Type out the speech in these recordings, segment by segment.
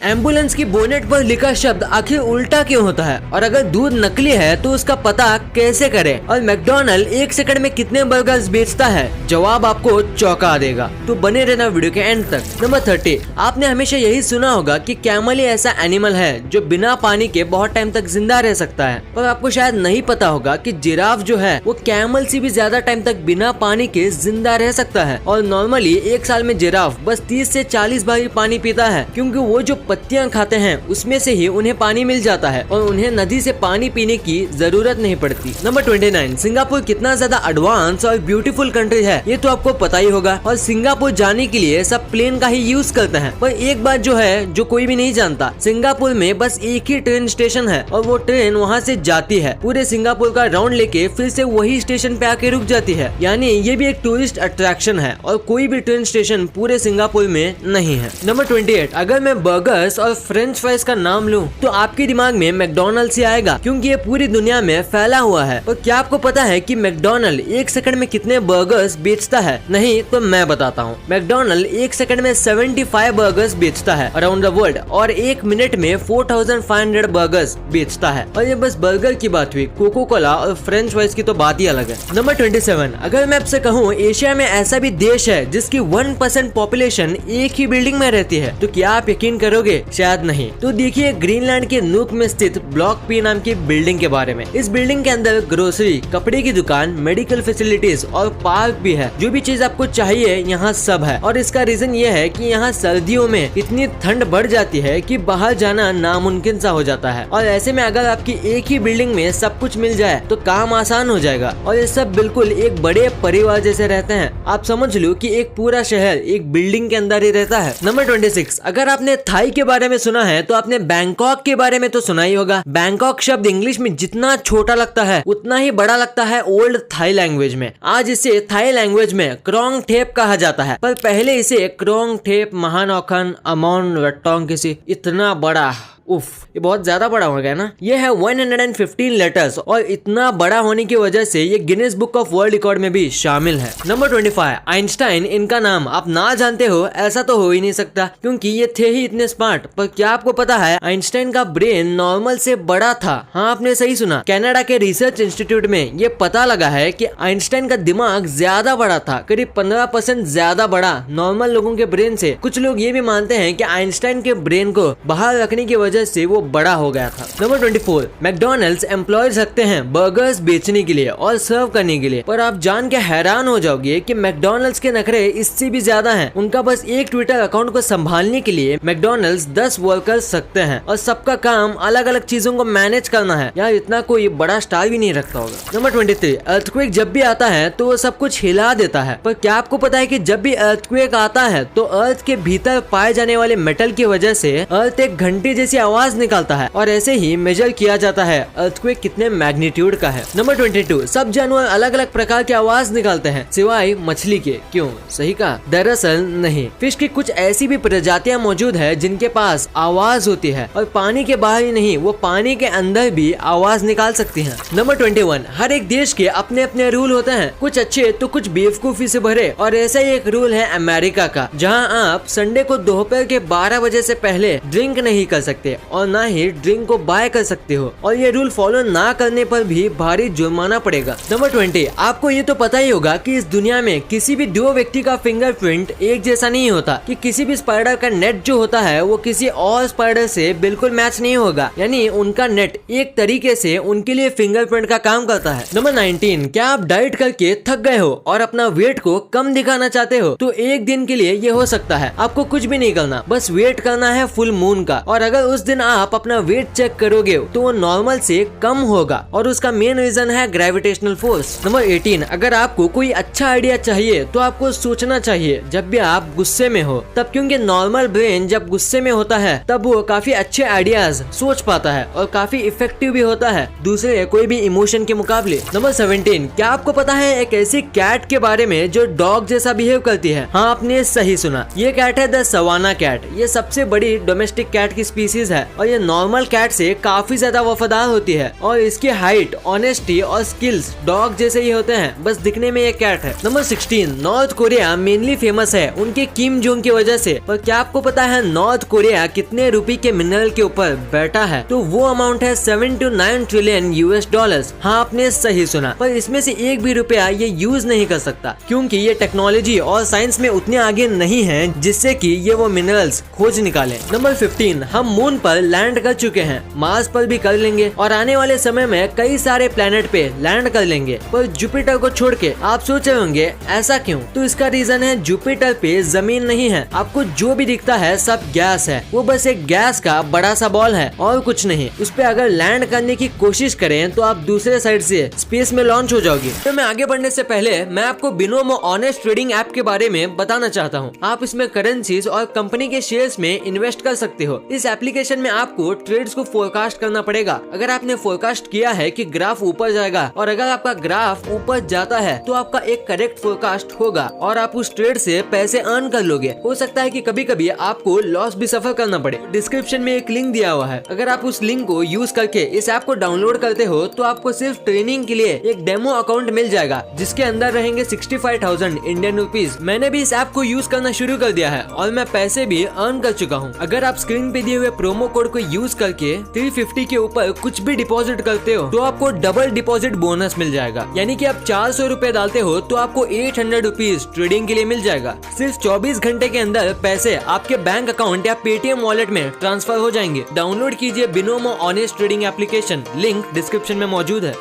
Ambulance की bonnet पर लिखा शब्द आखिर उल्टा क्यों होता है, और अगर दूध नकली है तो उसका पता कैसे करें, और मैकडॉनल्ड 1 सेकंड में कितने बर्गर्स बेचता है, जवाब आपको चौंका देगा। तो बने रहना वीडियो के एंड तक। नंबर 30, आपने हमेशा यही सुना होगा कि कैमल ही ऐसा एनिमल है जो बिना पानी के बहुत टाइम तक जिंदा रह सकता है, पर आपको शायद नहीं पता होगा कि जिराफ जो है वो कैमल से भी ज्यादा टाइम तक बिना पानी के जिंदा रह सकता है। और नॉर्मली 1 साल में जिराफ बस 30 से 40 बार ही पानी पीता है, क्योंकि वो जो पत्तियां खाते हैं उसमें से ही उन्हें पानी मिल जाता है और उन्हें नदी से पानी पीने की जरूरत नहीं पड़ती। नंबर 29, सिंगापुर कितना ज्यादा एडवांस और ब्यूटीफुल कंट्री है ये तो आपको पता ही होगा, और सिंगापुर जाने के लिए सब प्लेन का ही यूज करते हैं। पर एक बात जो है जो कोई भी नहीं जानता, सिंगापुर में बस एक ही ट्रेन स्टेशन है और वो ट्रेन वहाँ से जाती है, पूरे सिंगापुर का राउंड लेके फिर से वही स्टेशन पे आके रुक जाती है। यानी ये भी एक टूरिस्ट अट्रैक्शन है और कोई भी ट्रेन स्टेशन पूरे सिंगापुर में नहीं है। नंबर 28, अगर मैं बर्गर्स और फ्रेंच फ्राइज का नाम लूं तो आपके दिमाग में मैकडॉनल्ड्स ही आएगा, क्योंकि ये पूरी दुनिया में फैला हुआ है। और क्या आपको पता है कि मैकडॉनल्ड 1 सेकंड में कितने बर्गर्स बेचता है? नहीं तो मैं बताता हूँ। मैकडॉनल्ड 1 सेकंड में 75 बर्गर्स बेचता है अराउंड द वर्ल्ड, और 1 मिनट में 4500 बर्गर्स बेचता है। और ये बस बर्गर की बात हुई, कोको कोला और फ्रेंच फ्राइज की तो बात ही अलग है। नंबर 27, अगर मैं आपसे कहूँ एशिया में ऐसा भी देश है जिसकी 1% पॉपुलेशन एक ही बिल्डिंग में रहती है, तो क्या आप यकीन करोगे? शायद नहीं। तो देखिए ग्रीनलैंड के नूक में स्थित ब्लॉक पी नाम की बिल्डिंग के बारे में। इस बिल्डिंग के अंदर ग्रोसरी, कपड़े की दुकान, मेडिकल फैसिलिटीज और पार्क भी है। जो भी चीज आपको चाहिए यहाँ सब है, और इसका रीजन ये है कि यहाँ सर्दियों में इतनी ठंड बढ़ जाती है कि बाहर जाना नामुमकिन सा हो जाता है। और ऐसे में अगर आपकी एक ही बिल्डिंग में सब कुछ मिल जाए तो काम आसान हो जाएगा, और ये सब बिल्कुल एक बड़े परिवार जैसे रहते हैं। आप समझ लो कि एक पूरा शहर एक बिल्डिंग के अंदर ही रहता है। नंबर 26, अगर आपने थाई के बारे में सुना है तो आपने बैंकॉक के बारे में तो सुना ही होगा। बैंकॉक शब्द इंग्लिश में जितना छोटा लगता है उतना ही बड़ा लगता है ओल्ड थाई लैंग्वेज में। आज इसे थाई लैंग्वेज में क्रोंग ठेप कहा जाता है, पर पहले इसे क्रोंग ठेप महानौखन अमोन रट्टोंग किसी। इतना बड़ा, उफ, ये बहुत ज्यादा बड़ा हो गया ना। ये है 115 लेटर्स, और इतना बड़ा होने की वजह से ये Guinness book of world record में भी शामिल है। नंबर 25, आइंस्टाइन, इनका नाम आप ना जानते हो ऐसा तो हो ही नहीं सकता, क्योंकि ये थे ही इतने स्मार्ट। पर क्या आपको पता है आइंस्टाइन का ब्रेन नॉर्मल से बड़ा था? हाँ, आपने सही सुना। कनाडा के रिसर्च इंस्टीट्यूट में ये पता लगा है कि आइंस्टाइन का दिमाग ज्यादा बड़ा था, करीब 15% ज्यादा बड़ा नॉर्मल लोगों के ब्रेन से। कुछ लोग ये भी मानते हैं कि आइंस्टाइन के ब्रेन को बाहर रखने की वजह से वो बड़ा हो गया था। नंबर 24, मैकडॉनल्ड्स एम्प्लॉयज रखते हैं बर्गर्स बेचने के लिए और सर्व करने के लिए, पर आप जान के हैरान हो जाओगे कि मैकडॉनल्ड्स के नखरे इससे भी ज्यादा हैं। उनका बस एक ट्विटर अकाउंट को संभालने के लिए मैकडॉनल्ड्स 10 वर्कर्स रखते हैं, और सबका काम अलग अलग चीजों को मैनेज करना है। यार इतना कोई बड़ा स्टार भी नहीं रखता होगा। नंबर 23, अर्थक्वेक जब भी आता है तो वो सब कुछ हिला देता है, पर क्या आपको पता है कि जब भी अर्थक्वेक आता है तो अर्थ के भीतर पाए जाने वाले मेटल की वजह से अर्थ एक घंटी जैसी आवाज निकालता है, और ऐसे ही मेजर किया जाता है अर्थक्वेक कितने मैग्नीट्यूड का है। नंबर 22, सब जानवर अलग अलग प्रकार की आवाज निकालते हैं सिवाय मछली के। क्यों? सही कहा, दरअसल नहीं। फिश की कुछ ऐसी भी प्रजातियां मौजूद है जिनके पास आवाज होती है, और पानी के बाहर ही नहीं, वो पानी के अंदर भी आवाज निकाल सकती हैं। नंबर 21, हर एक देश के अपने अपने रूल होते हैं, कुछ अच्छे तो कुछ बेवकूफी से भरे, और ऐसा ही एक रूल है अमेरिका का, जहाँ आप संडे को दोपहर के 12 बजे से पहले ड्रिंक नहीं कर सकते और ना ही ड्रिंक को बाय कर सकते हो, और ये रूल फॉलो ना करने पर भी भारी जुर्माना पड़ेगा। नंबर 20, आपको ये तो पता ही होगा कि इस दुनिया में किसी भी दो व्यक्ति का फिंगरप्रिंट एक जैसा नहीं होता, कि किसी भी स्पाइडर का नेट जो होता है वो किसी और स्पाइडर से बिल्कुल मैच नहीं होगा, यानी उनका नेट एक तरीके से उनके लिए फिंगरप्रिंट का काम करता है। नंबर 19, क्या आप डाइट करके थक गए हो और अपना वेट को कम दिखाना चाहते हो? तो एक दिन के लिए ये हो सकता है, आपको कुछ भी नहीं करना, बस वेट करना है फुल मून का, और अगर उस दिन आप अपना वेट चेक करोगे तो वो नॉर्मल से कम होगा, और उसका मेन रीजन है ग्रेविटेशनल फोर्स। नंबर 18, अगर आपको कोई अच्छा आइडिया चाहिए तो आपको सोचना चाहिए जब भी आप गुस्से में हो, तब, क्योंकि नॉर्मल ब्रेन जब गुस्से में होता है तब वो काफी अच्छे आइडियाज सोच पाता है और काफी इफेक्टिव भी होता है दूसरे कोई भी इमोशन के मुकाबले। नंबर 17, क्या आपको पता है एक ऐसी कैट के बारे में जो डॉग जैसा बिहेव करती है? हाँ, आपने सही सुना, ये कैट है द सवाना कैट। ये सबसे बड़ी डोमेस्टिक कैट की स्पीसीज चीज है और ये नॉर्मल कैट से काफी ज्यादा वफादार होती है और इसकी हाइट, ऑनेस्टी और स्किल्स डॉग जैसे ही होते हैं, बस दिखने में ये कैट है। Number 16, north Korea mainly famous है उनके किम जोंग की वजह से। पर क्या आपको पता है नॉर्थ कोरिया कितने रुपए के मिनरल के ऊपर बैठा है? तो वो अमाउंट है 7 to 9 ट्रिलियन US $। हाँ, आपने सही सुना। पर इसमें से एक भी रुपया ये यूज नहीं कर सकता क्योंकि ये टेक्नोलॉजी और साइंस में उतने आगे नहीं है जिससे कि ये वो मिनरल्स खोज निकाले। नंबर 15, हम मून पर लैंड कर चुके हैं, मार्स पर भी कर लेंगे और आने वाले समय में कई सारे प्लेनेट पे लैंड कर लेंगे। पर जुपिटर को छोड़ के आप सोच रहे होंगे ऐसा क्यों? तो इसका रीजन है जुपिटर पे जमीन नहीं है। आपको जो भी दिखता है सब गैस है, वो बस एक गैस का बड़ा सा बॉल है और कुछ नहीं। उस पे अगर लैंड करने की कोशिश करें तो आप दूसरे साइड से स्पेस में लॉन्च हो जाओगे। तो मैं आगे बढ़ने से पहले मैं आपको बिनोमो ऑनेस्ट ट्रेडिंग ऐप के बारे में बताना चाहता हूँ। आप इसमें करेंसीज और कंपनी के शेयर्स में इन्वेस्ट कर सकते हो। इस एप्लीकेशन में आपको ट्रेड्स को फोरकास्ट करना पड़ेगा। अगर आपने फोरकास्ट किया है कि ग्राफ ऊपर जाएगा और अगर आपका ग्राफ ऊपर जाता है तो आपका एक करेक्ट फोरकास्ट होगा और आप उस ट्रेड से पैसे अर्न कर लोगे। हो सकता है कि कभी कभी आपको लॉस भी सफर करना पड़े। डिस्क्रिप्शन में एक लिंक दिया हुआ है, अगर आप उस लिंक को यूज करके इस ऐप को डाउनलोड करते हो तो आपको सिर्फ ट्रेनिंग के लिए एक डेमो अकाउंट मिल जाएगा जिसके अंदर रहेंगे 65,000 इंडियन रुपीज। मैंने भी इस ऐप को यूज करना शुरू कर दिया है और मैं पैसे भी अर्न कर चुका हूँ। अगर आप स्क्रीन पे दिए हुए प्रोमो कोड को यूज करके 350 के ऊपर कुछ भी डिपॉजिट करते हो तो आपको डबल डिपॉजिट बोनस मिल जाएगा। यानी कि आप 400 रुपए डालते हो तो आपको 800 रुपीज ट्रेडिंग के लिए मिल जाएगा। सिर्फ 24 घंटे के अंदर पैसे आपके बैंक अकाउंट या पेटीएम वॉलेट में ट्रांसफर हो जाएंगे। डाउनलोड कीजिए Binomo honest trading application, link description में मौजूद है।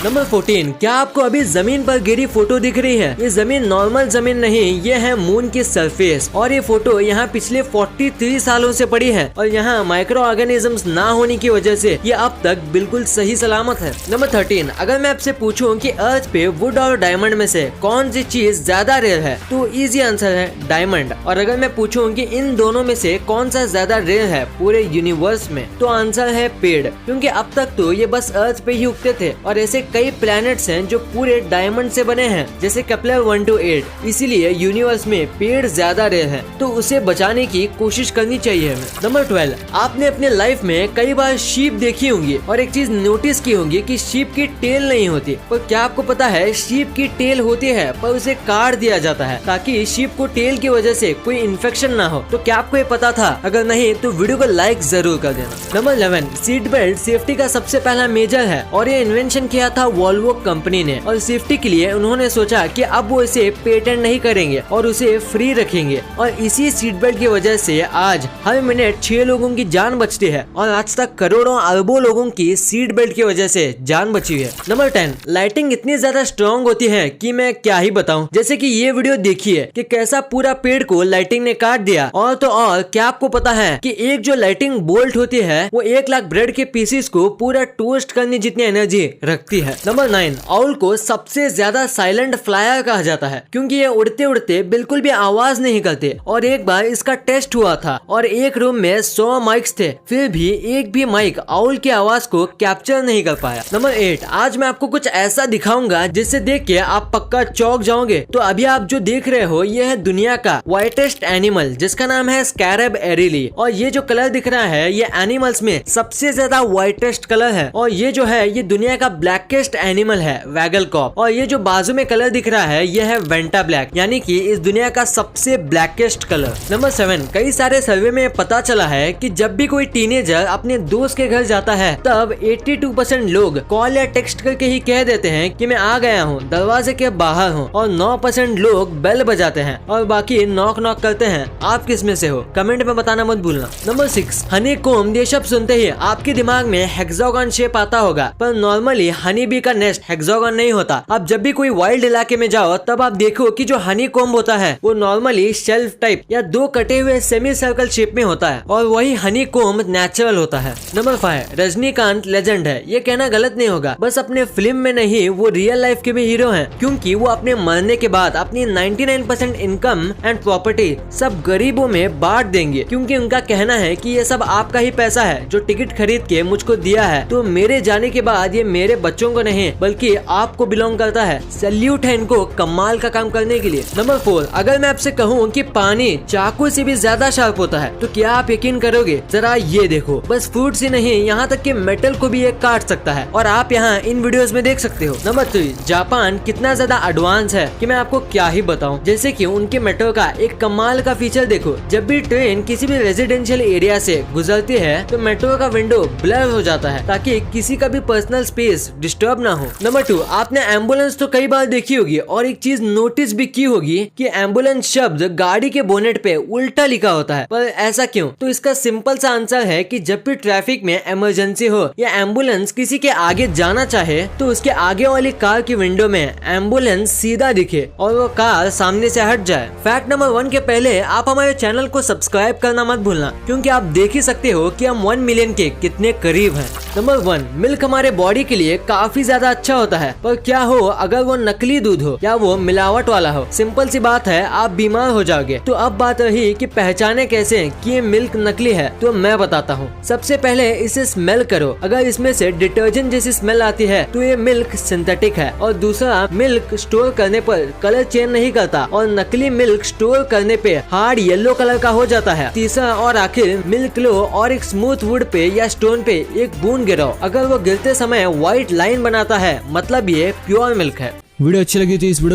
नंबर 14, क्या आपको अभी जमीन पर गिरी फोटो दिख रही है? ये जमीन नॉर्मल जमीन नहीं, ये है मून की सरफेस और ये फोटो यहाँ पिछले 43 सालों से पड़ी है और यहाँ माइक्रो ऑर्गेनिजम्स ना होने की वजह से ये अब तक बिल्कुल सही सलामत है। नंबर 13, अगर मैं आपसे पूछूं कि अर्थ पे वुड और डायमंड में से कौन सी चीज ज्यादा रेयर है तो इजी आंसर है डायमंड। और अगर मैं पूछूं कि इन दोनों में से कौन सा ज्यादा रेयर है पूरे यूनिवर्स में तो आंसर है पेड़, क्योंकि अब तक तो ये बस अर्थ पे ही उगते थे और ऐसे कई प्लैनेट्स हैं जो पूरे डायमंड से बने हैं जैसे केपलर 1 to 8। इसीलिए यूनिवर्स में पेड़ ज्यादा रेयर है तो उसे बचाने की कोशिश करनी चाहिए हमें। नंबर 12, आपने अपने लाइफ में कई बार शीप देखी होंगी और एक चीज नोटिस की होंगी कि शीप की टेल नहीं होती। पर क्या आपको पता है शीप की टेल होती है पर उसे काट दिया जाता है ताकि शीप को टेल की वजह से कोई इन्फेक्शन ना हो। तो क्या आपको ये पता था? अगर नहीं तो वीडियो को लाइक जरूर कर देना। नंबर 11, सीट बेल्ट सेफ्टी का सबसे पहला मेजर है और ये इन्वेंशन किया था वॉल्वो कंपनी ने और सेफ्टी के लिए उन्होंने सोचा कि अब वो इसे पेटेंट नहीं करेंगे और उसे फ्री रखेंगे और इसी सीट बेल्ट की वजह से आज हर मिनट 6 लोगों की जान बचती है और आज तक करोड़ों अरबों लोगों की सीट बेल्ट की वजह से जान बची है। नंबर 10, लाइटिंग इतनी ज्यादा स्ट्रॉन्ग होती है कि मैं क्या ही बताऊं। जैसे कि ये वीडियो देखिए कि कैसा पूरा पेड़ को लाइटिंग ने काट दिया। और तो और क्या आपको पता है कि एक जो लाइटिंग बोल्ट होती है वो 1 लाख ब्रेड के पीसेस को पूरा टोस्ट करने जितनी एनर्जी रखती है। नंबर 9, आउल को सबसे ज्यादा साइलेंट फ्लायर कहा जाता है क्योंकि ये उड़ते उड़ते बिल्कुल भी आवाज नहीं करते और एक बार इसका टेस्ट हुआ था और एक रूम में 100 माइक्स थे, फिर भी एक भी माइक आउल की आवाज को कैप्चर नहीं कर पाया। नंबर 8, आज मैं आपको कुछ ऐसा दिखाऊंगा जिससे देख के आप पक्का चौंक जाओगे। तो अभी आप जो देख रहे हो ये है दुनिया का व्हाइटेस्ट एनिमल जिसका नाम है स्कैरब एरिली और ये जो कलर दिख रहा है ये एनिमल्स में सबसे ज्यादा व्हाइटेस्ट कलर है और ये जो है ये दुनिया का ब्लैकेस्ट एनिमल है वैगल कॉप और ये जो बाजू में कलर दिख रहा है ये है वेंटा ब्लैक, यानी कि इस दुनिया का सबसे ब्लैकेस्ट कलर। नंबर 7, कई सारे सर्वे में पता चला है कि जब भी कोई टीनेजर अपने दोस्त के घर जाता है तब 82% लोग कॉल या टेक्स्ट करके ही कह देते हैं कि मैं आ गया हूँ, दरवाजे के बाहर हूँ और 9% लोग बेल बजाते हैं और बाकी नॉक नॉक करते हैं। आप किस में से हो? कमेंट में बताना मत भूलना। Number 6, Honey comb. ये शब्द सुनते ही आपके दिमाग में हेक्सागन शेप आता होगा पर नॉर्मली हनी बी का नेस्ट हेक्सागन नहीं होता। अब जब भी कोई वाइल्ड इलाके में जाओ तब आप देखो कि जो हनी कोम्ब होता है वो नॉर्मली शेल्फ टाइप या 2 कटे हुए सेमी सर्कल शेप में होता है और वही हनी कोम्ब नेचुरल होता है। नंबर 5, रजनीकांत लेजेंड है। ये कहना गलत नहीं होगा, बस अपने फिल्म में नहीं वो रियल लाइफ के भी हीरो हैं क्योंकि वो अपने मरने के बाद अपनी 99% इनकम एंड प्रॉपर्टी सब गरीबों में बांट देंगे क्योंकि उनका कहना है कि ये सब आपका ही पैसा है जो टिकट खरीद के मुझको दिया है, तो मेरे जाने के बाद ये मेरे बच्चों बच्चों को नहीं बल्कि आपको बिलोंग करता है। सैल्यूट है इनको कमाल का काम करने के लिए। नंबर 4, अगर मैं आपसे कहूँ कि पानी चाकू से भी ज्यादा शार्प होता है तो क्या आप यकीन करोगे? जरा ये देखो, बस फ्रूट्स ही नहीं यहाँ तक कि मेटल को भी ये काट सकता है और आप यहाँ इन वीडियोस में देख सकते हो। नंबर 3, जापान कितना ज्यादा एडवांस है कि मैं आपको क्या ही बताऊं। जैसे कि उनके मेट्रो का एक कमाल का फीचर देखो, जब भी ट्रेन किसी भी रेजिडेंशियल एरिया से गुजरती है तो मेट्रो का विंडो ब्लर हो जाता है ताकि किसी का भी पर्सनल स्पेस डिस्टर्ब ना हो। नंबर 2, आपने एम्बुलेंस तो कई बार देखी होगी और एक चीज नोटिस भी की होगी कि एम्बुलेंस शब्द गाड़ी के बोनेट पे उल्टा लिखा होता है, पर ऐसा क्यों? तो इसका सिंपल सा आंसर है कि जब भी ट्रैफिक में इमरजेंसी हो या एम्बुलेंस किसी के आगे जाना चाहे तो उसके आगे वाली कार की विंडो में एम्बुलेंस सीधा दिखे और वो कार सामने से हट जाए। फैक्ट नंबर 1 के पहले आप हमारे चैनल को सब्सक्राइब करना मत भूलना, क्योंकि आप देख ही सकते हो कि हम 1 मिलियन के कितने करीब हैं। नंबर 1, मिल्क हमारे बॉडी के लिए काफी ज्यादा अच्छा होता है, पर क्या हो अगर वो नकली दूध हो या वो मिलावट वाला हो? सिंपल सी बात है, आप बीमार हो जाओगे। तो अब बात रही कि पहचाने कैसे कि ये मिल्क नकली है, तो मैं बताता हूँ। सबसे पहले इसे स्मेल करो, अगर इसमें से डिटर्जेंट जैसी स्मेल आती है तो ये मिल्क सिंथेटिक है। और दूसरा, मिल्क स्टोर करने पर कलर चेंज नहीं करता और नकली मिल्क स्टोर करने पे हार्ड येलो कलर का हो जाता है। तीसरा और आखिर, मिल्क लो और एक स्मूथ वुड पे या स्टोन पे एक बूंद गिराओ, अगर वो गिरते समय व्हाइट लाइन बनाता है मतलब ये प्योर मिल्क है। वीडियो अच्छी लगी तो इस वीडियो को